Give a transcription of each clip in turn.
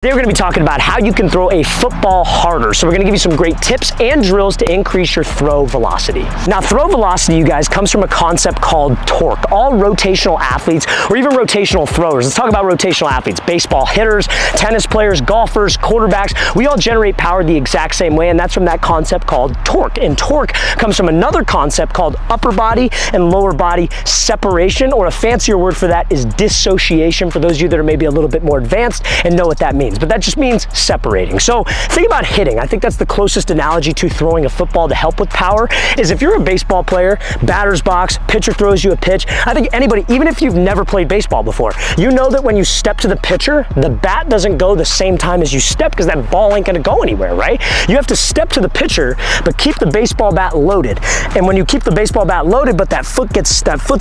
Today we're going to be talking about how you can throw a football harder. So we're going to give you some great tips and drills to increase your throw velocity. Now, throw velocity, you guys, comes from a concept called torque. All rotational athletes, or even rotational throwers, let's talk about rotational athletes, baseball hitters, tennis players, golfers, quarterbacks, we all generate power the exact same way, and that's from that concept called torque. And torque comes from another concept called upper body and lower body separation, or a fancier word for that is dissociation, for those of you that are maybe a little bit more advanced and know what that means. But that just means separating. So think about hitting. I think that's the closest analogy to throwing a football to help with power, is if you're a baseball player, batter's box, pitcher throws you a pitch, I think anybody, even if you've never played baseball before, you know that when you step to the pitcher, the bat doesn't go the same time as you step because that ball ain't gonna go anywhere, right? You have to step to the pitcher, but keep the baseball bat loaded. And when you keep the baseball bat loaded, but that foot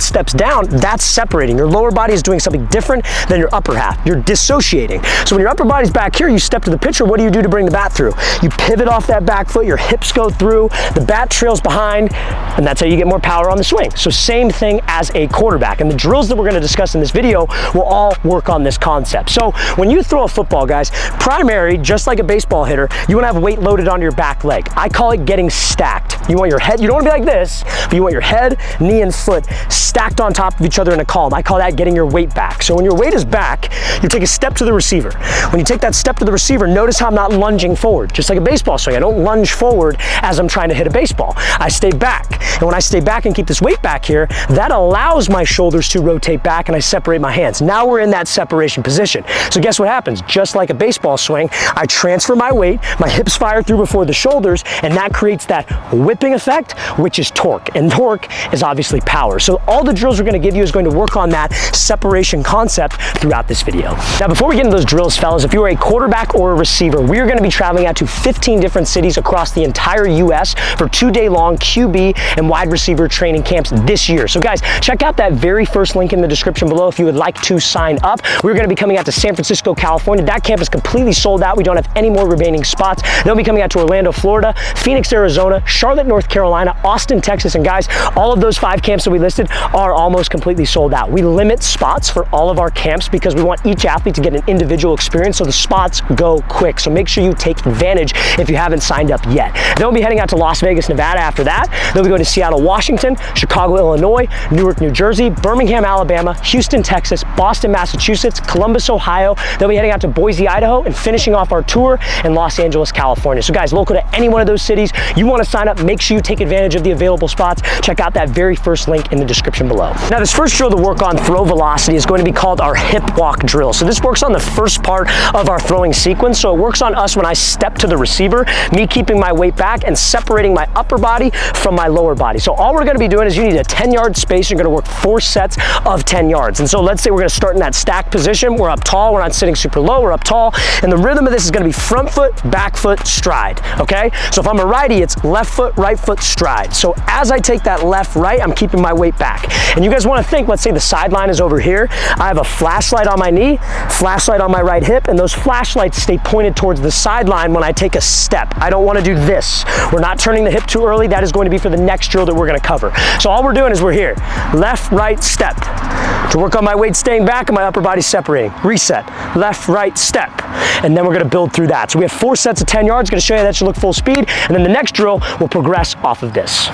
steps down, that's separating. Your lower body is doing something different than your upper half. You're dissociating. So when your upper body's back here, you step to the pitcher, what do you do to bring the bat through? You pivot off that back foot, your hips go through, the bat trails behind, and that's how you get more power on the swing. So same thing as a quarterback. And the drills that we're gonna discuss in this video will all work on this concept. So when you throw a football, guys, primary, just like a baseball hitter, you wanna have weight loaded onto your back leg. I call it getting stacked. You want your head, you don't wanna be like this, but you want your head, knee, and foot stacked on top of each other in a column. I call that getting your weight back. So when your weight is back, you take a step to the receiver. When you take that step to the receiver, notice how I'm not lunging forward, just like a baseball swing. I don't lunge forward as I'm trying to hit a baseball. I stay back. And when I stay back and keep this weight back here, that allows my shoulders to rotate back and I separate my hands. Now we're in that separation position. So guess what happens? Just like a baseball swing, I transfer my weight, my hips fire through before the shoulders, and that creates that whipping effect, which is torque. And torque is obviously power. So all the drills we're gonna give you is going to work on that separation concept throughout this video. Now, before we get into those drills, fellas, if you are a quarterback or a receiver, we are going to be traveling out to 15 different cities across the entire US for 2-day-long QB and wide receiver training camps this year. So guys, check out that very first link in the description below if you would like to sign up. We're going to be coming out to San Francisco, California. That camp is completely sold out. We don't have any more remaining spots. They'll be coming out to Orlando, Florida, Phoenix, Arizona, Charlotte, North Carolina, Austin, Texas, and guys, all of those 5 camps that we listed are almost completely sold out. We limit spots for all of our camps because we want each athlete to get an individual experience, so the spots go quick. So make sure you take advantage if you haven't signed up yet. Then we'll be heading out to Las Vegas, Nevada after that. Then we'll be going to Seattle, Washington, Chicago, Illinois, Newark, New Jersey, Birmingham, Alabama, Houston, Texas, Boston, Massachusetts, Columbus, Ohio. Then we'll be heading out to Boise, Idaho, and finishing off our tour in Los Angeles, California. So guys, local to any one of those cities, you want to sign up, make sure you take advantage of the available spots. Check out that very first link in the description below. Now, this first drill to work on throw velocity is going to be called our hip walk drill. So this works on the first part of our throwing sequence. So it works on us when I step to the receiver, me keeping my weight back and separating my upper body from my lower body. So all we're going to be doing is you need a 10-yard space. You're going to work 4 sets of 10 yards. And so let's say we're going to start in that stack position. We're up tall. We're not sitting super low. We're up tall. And the rhythm of this is going to be front foot, back foot, stride. Okay? So if I'm a righty, it's left foot, right foot, stride. So as I take that left, right, I'm keeping my weight back. And you guys want to think, let's say the sideline is over here. I have a flashlight on my knee, flashlight on my right hip, and those flashlights stay pointed towards the sideline when I take a step. I don't want to do this. We're not turning the hip too early. That is going to be for the next drill that we're going to cover. So all we're doing is we're here. Left, right, step. To work on my weight staying back and my upper body separating. Reset. Left, right, step. And then we're going to build through that. So we have 4 sets of 10 yards. Going to show you that should look full speed. And then the next drill will progress off of this.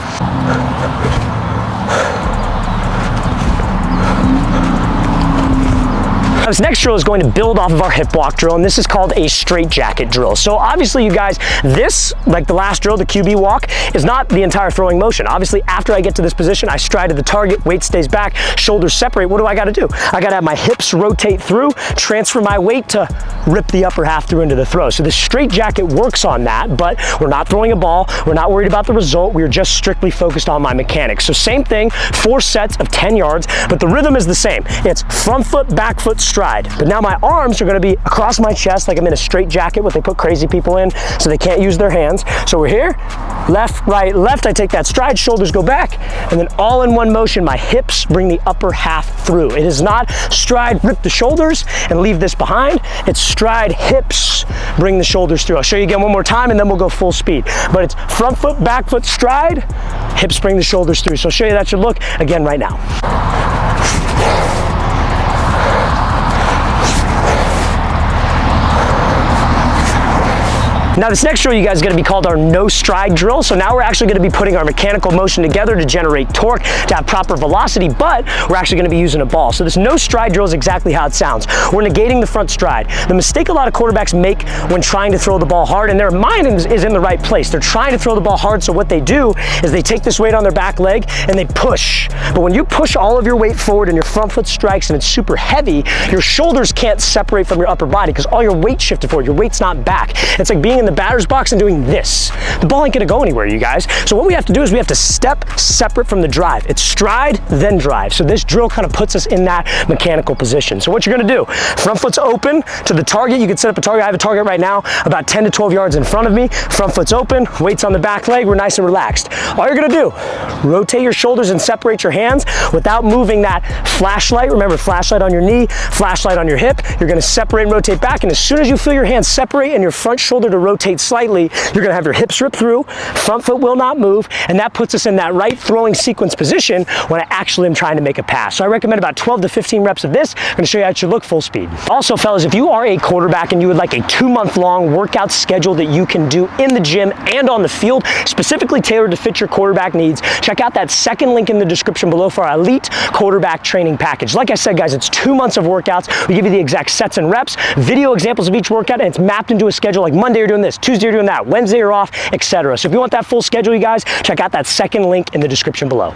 This next drill is going to build off of our hip walk drill, and this is called a straight jacket drill. So obviously, you guys, this, like the last drill, the QB walk, is not the entire throwing motion. Obviously, after I get to this position, I stride to the target, weight stays back, shoulders separate. What do I got to do? I got to have my hips rotate through, transfer my weight to rip the upper half through into the throw. So the straight jacket works on that, but we're not throwing a ball. We're not worried about the result. We're just strictly focused on my mechanics. So same thing, 4 sets of 10 yards, but the rhythm is the same. It's front foot, back foot, stride. But now my arms are going to be across my chest like I'm in a straight jacket, what they put crazy people in so they can't use their hands. So we're here, left, right, left. I take that stride, shoulders go back, and then all in one motion, my hips bring the upper half through. It is not stride, rip the shoulders and leave this behind. It's stride, hips, bring the shoulders through. I'll show you again one more time and then we'll go full speed. But it's front foot, back foot, stride, hips bring the shoulders through. So I'll show you that should look again right now. Now this next drill, you guys, is gonna be called our no stride drill. So now we're actually gonna be putting our mechanical motion together to generate torque, to have proper velocity, but we're actually gonna be using a ball. So this no stride drill is exactly how it sounds. We're negating the front stride. The mistake a lot of quarterbacks make when trying to throw the ball hard, and their mind is in the right place. They're trying to throw the ball hard, so what they do is they take this weight on their back leg and they push. But when you push all of your weight forward and your front foot strikes and it's super heavy, your shoulders can't separate from your upper body because all your weight shifted forward. Your weight's not back. It's like being in the batter's box and doing this. The ball ain't gonna go anywhere, you guys. So what we have to do is we have to step separate from the drive. It's stride, then drive. So this drill kind of puts us in that mechanical position. So what you're gonna do, front foot's open to the target. You can set up a target. I have a target right now about 10 to 12 yards in front of me. Front foot's open, weight's on the back leg. We're nice and relaxed. All you're gonna do, rotate your shoulders and separate your hands without moving that flashlight. Remember, flashlight on your knee, flashlight on your hip. You're gonna separate and rotate back, and as soon as you feel your hands separate and your front shoulder to rotate slightly, you're gonna have your hips rip through, front foot will not move, and that puts us in that right throwing sequence position when I actually am trying to make a pass. So I recommend about 12 to 15 reps of this. I'm gonna show you how it should look full speed. Also, fellas, if you are a quarterback and you would like a 2-month-long workout schedule that you can do in the gym and on the field, specifically tailored to fit your quarterback needs, check out that second link in the description below for our elite quarterback training package. Like I said, guys, it's 2 months of workouts. We give you the exact sets and reps, video examples of each workout, and it's mapped into a schedule like Monday you're doing this, Tuesday you're doing that, Wednesday you're off, etc. So if you want that full schedule, you guys, check out that second link in the description below.